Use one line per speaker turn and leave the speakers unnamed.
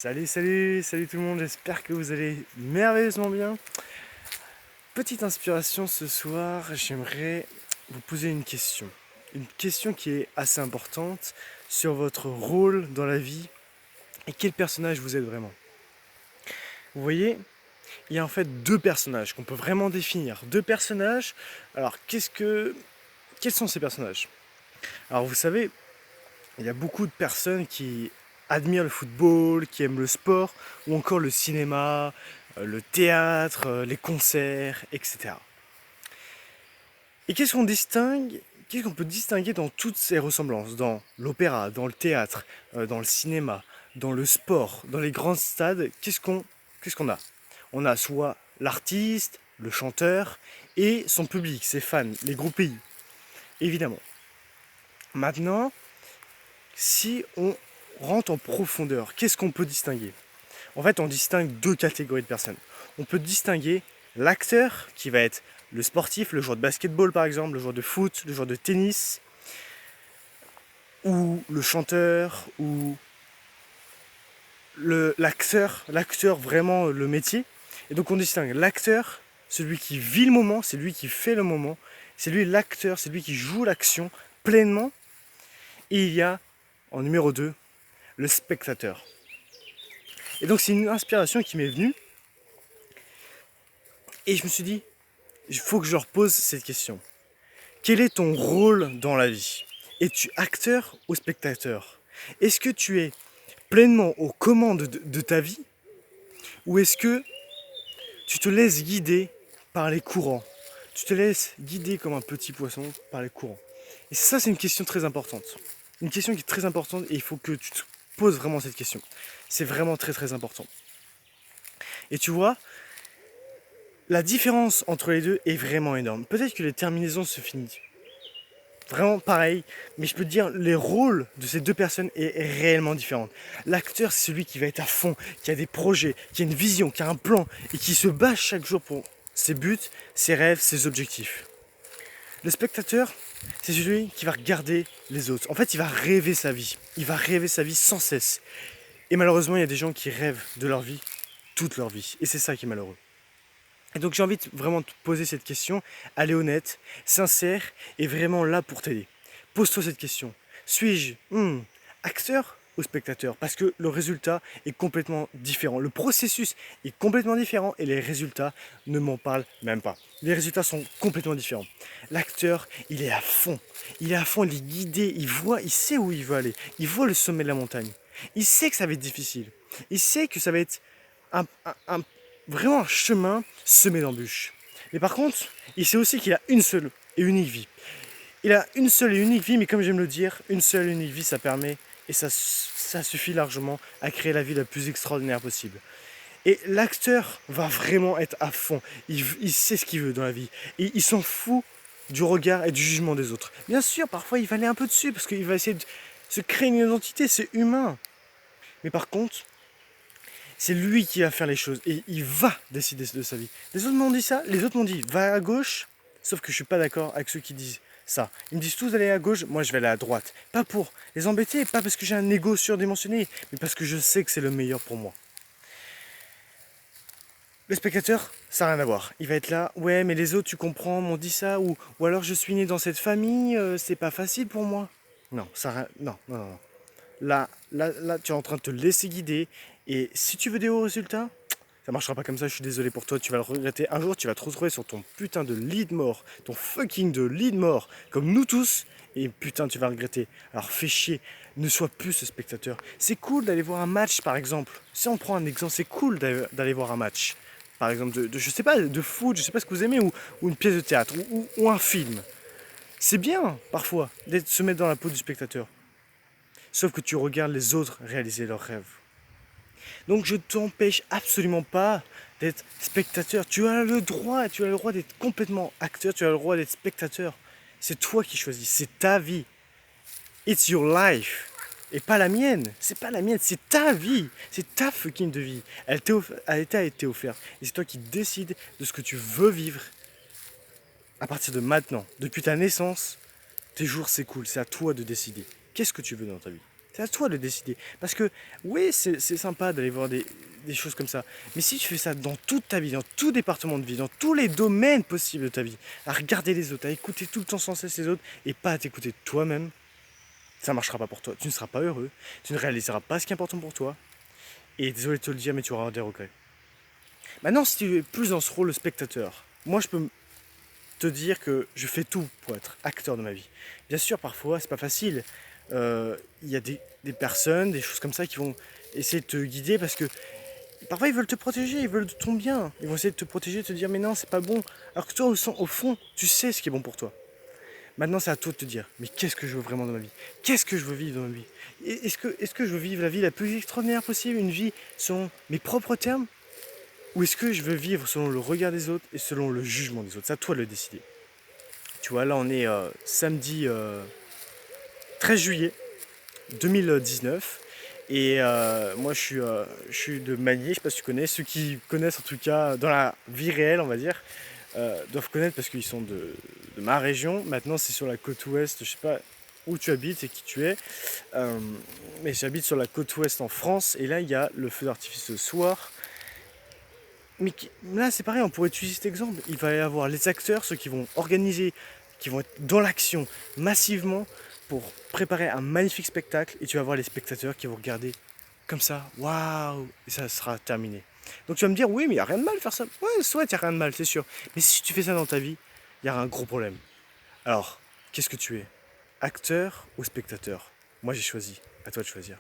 Salut tout le monde, j'espère que vous allez merveilleusement bien. Petite inspiration ce soir, j'aimerais vous poser une question. Une question qui est assez importante sur votre rôle dans la vie et quel personnage vous êtes vraiment. Vous voyez, il y a en fait deux personnages qu'on peut vraiment définir. Deux personnages, alors quels sont ces personnages? Alors vous savez, il y a beaucoup de personnes qui admirent le football, qui aiment le sport, ou encore le cinéma, le théâtre, les concerts, etc. Et qu'est-ce qu'on peut distinguer dans toutes ces ressemblances? Dans l'opéra, dans le théâtre, dans le cinéma, dans le sport, dans les grands stades, qu'est-ce qu'on a? On a soit l'artiste, le chanteur, et son public, ses fans, les groupes pays, évidemment. Maintenant, si on rentre en profondeur, qu'est-ce qu'on peut distinguer? En fait, on distingue deux catégories de personnes. On peut distinguer l'acteur, qui va être le sportif, le joueur de basketball par exemple, le joueur de foot, le joueur de tennis, ou le chanteur, ou l'acteur vraiment le métier. Et donc on distingue l'acteur, celui qui vit le moment, c'est lui qui fait le moment, c'est lui l'acteur, c'est lui qui joue l'action pleinement. Et il y a, en numéro 2, le spectateur. Et donc c'est une inspiration qui m'est venue. Et je me suis dit, il faut que je leur pose cette question. Quel est ton rôle dans la vie? Es-tu acteur ou spectateur? Est-ce que tu es pleinement aux commandes de ta vie? Ou est-ce que tu te laisses guider par les courants? Tu te laisses guider comme un petit poisson par les courants. Et ça, c'est une question très importante. Une question qui est très importante et il faut que tu te poses vraiment cette question. C'est vraiment très très important. Et tu vois, la différence entre les deux est vraiment énorme. Peut-être que les terminaisons se finissent vraiment pareil, mais je peux te dire, les rôles de ces deux personnes est réellement différent. L'acteur, c'est celui qui va être à fond, qui a des projets, qui a une vision, qui a un plan, et qui se bat chaque jour pour ses buts, ses rêves, ses objectifs. Le spectateur, c'est celui qui va regarder les autres. En fait, il va rêver sa vie. Il va rêver sa vie sans cesse. Et malheureusement, il y a des gens qui rêvent de leur vie toute leur vie. Et c'est ça qui est malheureux. Et donc j'ai envie de vraiment te poser cette question, elle est honnête, sincère et vraiment là pour t'aider. Pose-toi cette question. Suis-je acteur ou spectateur? Parce que le résultat est complètement différent. Le processus est complètement différent et les résultats ne m'en parlent même pas. Les résultats sont complètement différents. L'acteur, il est à fond. Il est à fond, il est guidé, il sait où il veut aller. Il voit le sommet de la montagne. Il sait que ça va être difficile. Il sait que ça va être un, un vraiment un chemin semé d'embûches. Mais par contre, il sait aussi qu'il a une seule et unique vie. Il a une seule et unique vie, mais comme j'aime le dire, une seule et unique vie, ça permet, et ça suffit largement à créer la vie la plus extraordinaire possible. Et l'acteur va vraiment être à fond. Il sait ce qu'il veut dans la vie. Et il s'en fout du regard et du jugement des autres. Bien sûr, parfois il va aller un peu dessus, parce qu'il va essayer de se créer une identité, c'est humain. Mais par contre, c'est lui qui va faire les choses et il va décider de sa vie. Les autres m'ont dit ça, les autres m'ont dit va à gauche, sauf que je suis pas d'accord avec ceux qui disent ça. Ils me disent tous d'aller à gauche, moi je vais aller à droite. Pas pour les embêter, pas parce que j'ai un ego surdimensionné, mais parce que je sais que c'est le meilleur pour moi. Le spectateur, ça n'a rien à voir. Il va être là, ouais, mais les autres, tu comprends, m'ont dit ça, ou alors je suis né dans cette famille, c'est pas facile pour moi. Non, non. Là, tu es en train de te laisser guider. Et si tu veux des hauts résultats, ça marchera pas comme ça, je suis désolé pour toi, tu vas le regretter. Un jour, tu vas te retrouver sur ton putain de lit de mort, ton fucking de lit de mort, comme nous tous, et putain, tu vas regretter. Alors fais chier, ne sois plus ce spectateur. C'est cool d'aller voir un match, par exemple. Si on prend un exemple, c'est cool d'aller voir un match. Par exemple, je sais pas, de foot, je sais pas ce que vous aimez, ou une pièce de théâtre, ou un film. C'est bien, parfois, d'être se mettre dans la peau du spectateur. Sauf que tu regardes les autres réaliser leurs rêves. Donc je t'empêche absolument pas d'être spectateur. Tu as le droit d'être complètement acteur, tu as le droit d'être spectateur. C'est toi qui choisis, c'est ta vie. It's your life. Et pas la mienne, c'est pas la mienne, c'est ta vie, c'est ta fucking de vie. Elle t'a été offerte. Et c'est toi qui décides de ce que tu veux vivre à partir de maintenant. Depuis ta naissance, tes jours s'écoulent, c'est à toi de décider. Qu'est-ce que tu veux dans ta vie? C'est à toi de décider. Parce que, oui, c'est sympa d'aller voir des choses comme ça. Mais si tu fais ça dans toute ta vie, dans tout département de vie, dans tous les domaines possibles de ta vie, à regarder les autres, à écouter tout le temps sans cesse les autres, et pas à t'écouter toi-même, ça ne marchera pas pour toi. Tu ne seras pas heureux, tu ne réaliseras pas ce qui est important pour toi. Et désolé de te le dire, mais tu auras des regrets. Maintenant, si tu es plus dans ce rôle de spectateur, moi je peux te dire que je fais tout pour être acteur de ma vie. Bien sûr, parfois, c'est pas facile. Il y a des personnes, des choses comme ça qui vont essayer de te guider parce que parfois ils veulent te protéger, ils veulent ton bien. Ils vont essayer de te protéger, de te dire mais non, c'est pas bon. Alors que toi, au fond, tu sais ce qui est bon pour toi. Maintenant, c'est à toi de te dire mais qu'est-ce que je veux vraiment dans ma vie? Qu'est-ce que je veux vivre dans ma vie? Est-ce que je veux vivre la vie la plus extraordinaire possible, une vie selon mes propres termes? Ou est-ce que je veux vivre selon le regard des autres et selon le jugement des autres? C'est à toi de le décider. Tu vois, là on est samedi 13 juillet 2019. Et moi je suis de Magny, je sais pas si tu connais. Ceux qui connaissent en tout cas dans la vie réelle, on va dire, doivent connaître parce qu'ils sont de ma région. Maintenant c'est sur la côte ouest, je sais pas où tu habites et qui tu es. Euh, mais j'habite sur la côte ouest en France et là il y a le feu d'artifice ce soir. Mais là, c'est pareil, on pourrait utiliser cet exemple. Il va y avoir les acteurs, ceux qui vont organiser, qui vont être dans l'action massivement pour préparer un magnifique spectacle. Et tu vas voir les spectateurs qui vont regarder comme ça, waouh, et ça sera terminé. Donc tu vas me dire, oui, mais il n'y a rien de mal à faire ça. Ouais, soit il n'y a rien de mal, c'est sûr. Mais si tu fais ça dans ta vie, il y aura un gros problème. Alors, qu'est-ce que tu es? Acteur ou spectateur? Moi, j'ai choisi. À toi de choisir.